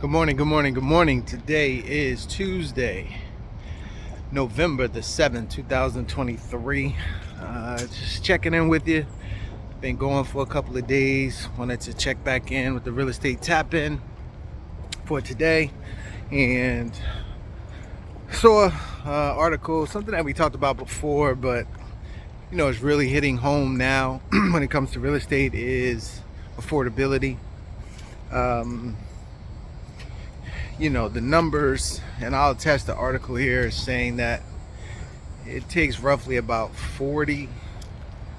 Good morning, good morning, good morning. Today is Tuesday, November the 7th, 2023. Just checking in with you. Been going for a couple of days. Wanted to check back in with the real estate tap in for today. And saw article, something that we talked about before, but it's really hitting home now when it comes to real estate is affordability. The numbers, and I'll attach the article here, saying that it takes roughly about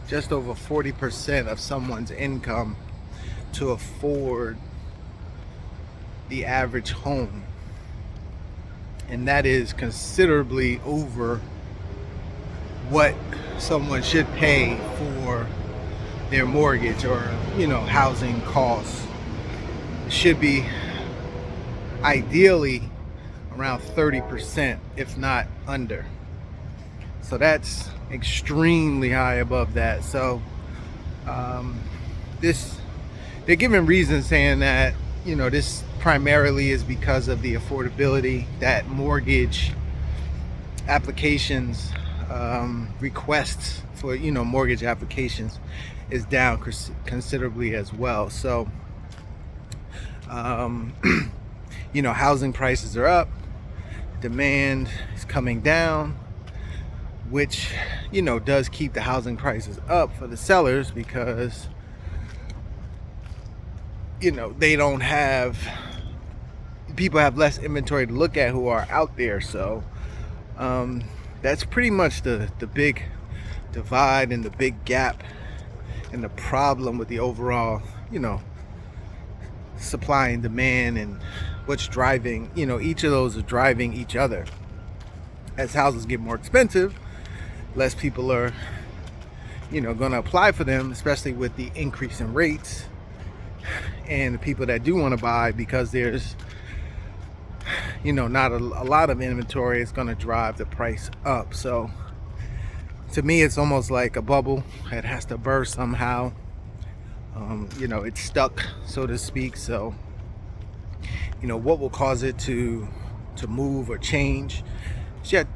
just over 40% of someone's income to afford the average home. And that is considerably over what someone should pay for their mortgage or, housing costs. It should be ideally around 30%, if not under. So that's extremely high above that. So they're giving reasons saying that this primarily is because of the affordability, that mortgage applications, requests for mortgage applications is down considerably as well. So housing prices are up, demand is coming down, which does keep the housing prices up for the sellers, because they don't have people have less inventory to look at who are out there. So that's pretty much the big divide and the big gap and the problem with the overall supply and demand, and what's driving, each of those are driving each other. As houses get more expensive, less people are going to apply for them, especially with the increase in rates. And the people that do want to buy, because there's not a lot of inventory, it's going to drive the price up. So to me, it's almost like a bubble that has to burst somehow. It's stuck, so to speak. So what will cause it to move or change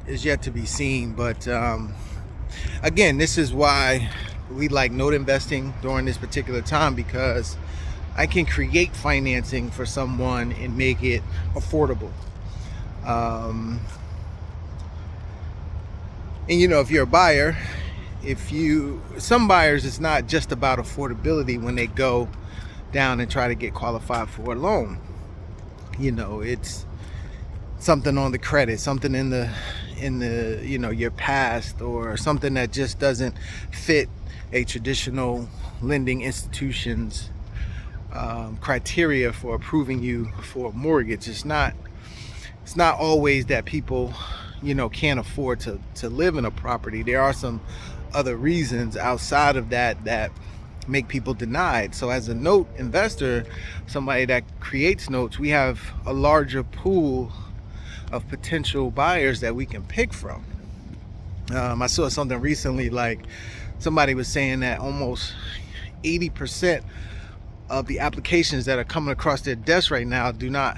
is yet to be seen. But again, this is why we like note investing during this particular time, because I can create financing for someone and make it affordable. And if you're a buyer, some buyers, it's not just about affordability when they go down and try to get qualified for a loan. It's something on the credit, something in the your past, or something that just doesn't fit a traditional lending institution's criteria for approving you for a mortgage. It's not always that people can't afford to live in a property. There are some other reasons outside of that make people denied. So as a note investor, somebody that creates notes, we have a larger pool of potential buyers that we can pick from. I saw something recently, like somebody was saying that almost 80% of the applications that are coming across their desk right now do not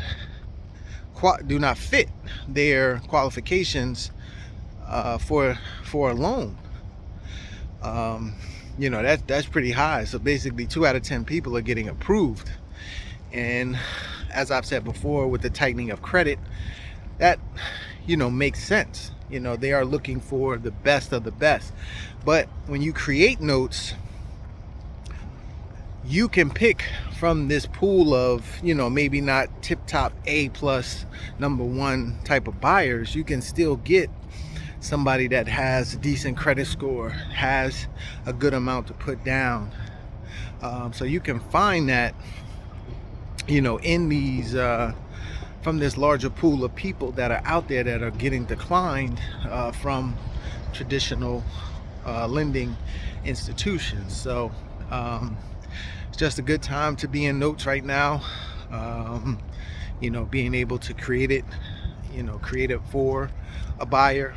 fit their qualifications for a loan. That's pretty high. So basically 2 out of 10 people are getting approved. And as I've said before, with the tightening of credit, that makes sense. They are looking for the best of the best. But when you create notes, you can pick from this pool of maybe not tip top A plus number one type of buyers. You can still get somebody that has a decent credit score, has a good amount to put down. So you can find that in these from this larger pool of people that are out there that are getting declined from traditional lending institutions. So it's just a good time to be in notes right now. Being able to create it for a buyer.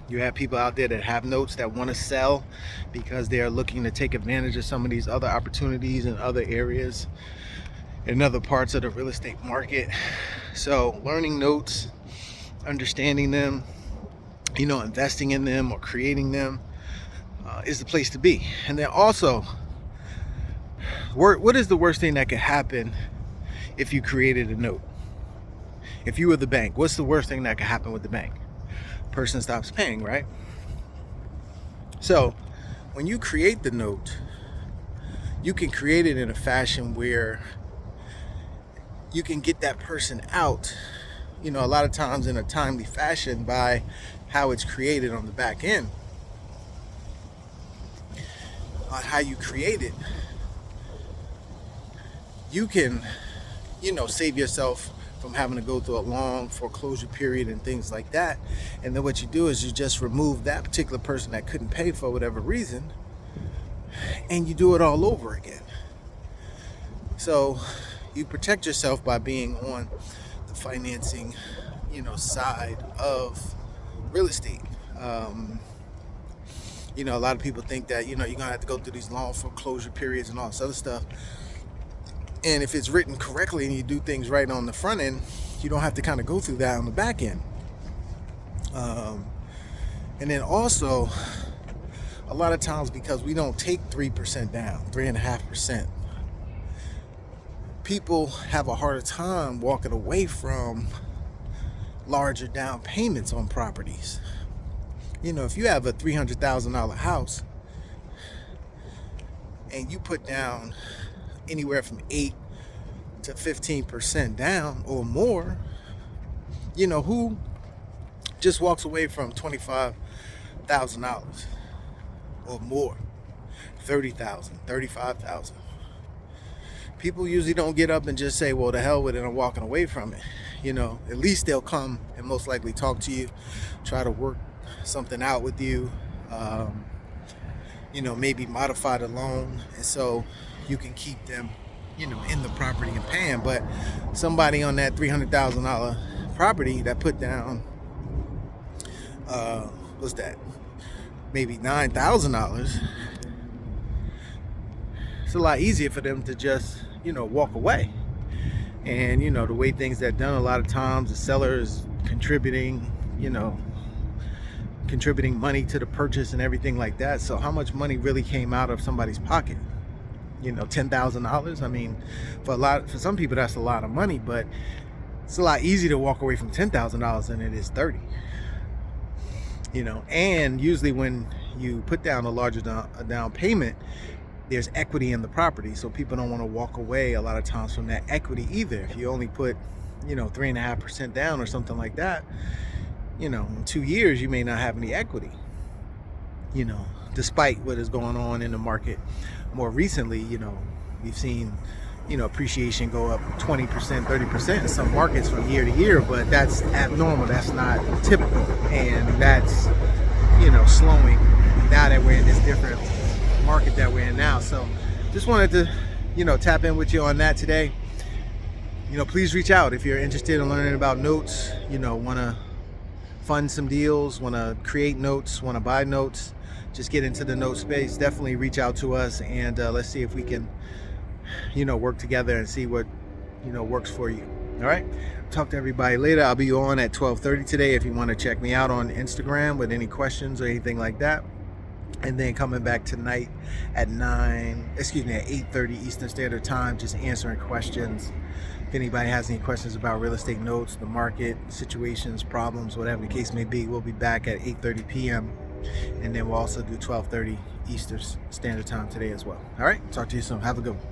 You have people out there that have notes that want to sell because they are looking to take advantage of some of these other opportunities in other areas. in other parts of the real estate market. So learning notes, understanding them, investing in them or creating them is the place to be. And then also, what is the worst thing that could happen if you created a note? If you were the bank, what's the worst thing that could happen with the bank? Person stops paying, right? So when you create the note, you can create it in a fashion where you can get that person out, a lot of times in a timely fashion by how it's created on the back end. On how you create it, you can, save yourself from having to go through a long foreclosure period and things like that. And then what you do is you just remove that particular person that couldn't pay for whatever reason, and you do it all over again. So you protect yourself by being on the financing, side of real estate. A lot of people think that, you're gonna have to go through these long foreclosure periods and all this other stuff. And if it's written correctly and you do things right on the front end, you don't have to kind of go through that on the back end. And then also, a lot of times, because we don't take 3% down, 3.5%, people have a harder time walking away from larger down payments on properties. If you have a $300,000 house and you put down anywhere from 8 to 15% down or more, who just walks away from $25,000 or more, 30,000, 35,000? People usually don't get up and just say, well, the hell with it, I'm walking away from it. At least they'll come and most likely talk to you, try to work something out with you, maybe modify the loan, and so you can keep them, in the property and paying. But somebody on that $300,000 property that put down, what's that? Maybe $9,000. It's a lot easier for them to just, walk away. And the way things are done, a lot of times the seller is contributing money to the purchase and everything like that. So how much money really came out of somebody's pocket? $10,000. I mean, for some people that's a lot of money, but it's a lot easier to walk away from $10,000 than it is 30. And usually when you put down a larger down payment, there's equity in the property, so people don't want to walk away a lot of times from that equity either. If you only put 3.5% down or something like that, in 2 years you may not have any equity, despite what is going on in the market more recently. We've seen appreciation go up 20%, 30% in some markets from year to year, but that's abnormal. That's not typical, and that's slowing now that we're in this different market that we're in now. So just wanted to tap in with you on that today. Please reach out if you're interested in learning about notes, want to fund some deals, want to create notes, want to buy notes, just get into the note space. Definitely reach out to us, and let's see if we can work together and see what works for you. All right, talk to everybody later. I'll be on at 12:30 today if you want to check me out on Instagram with any questions or anything like that. And then coming back tonight at 8:30 Eastern Standard Time, just answering questions. If anybody has any questions about real estate notes, the market, situations, problems, whatever the case may be, we'll be back at 8:30 p.m. And then we'll also do 12:30 Eastern Standard Time today as well. All right, talk to you soon. Have a good one.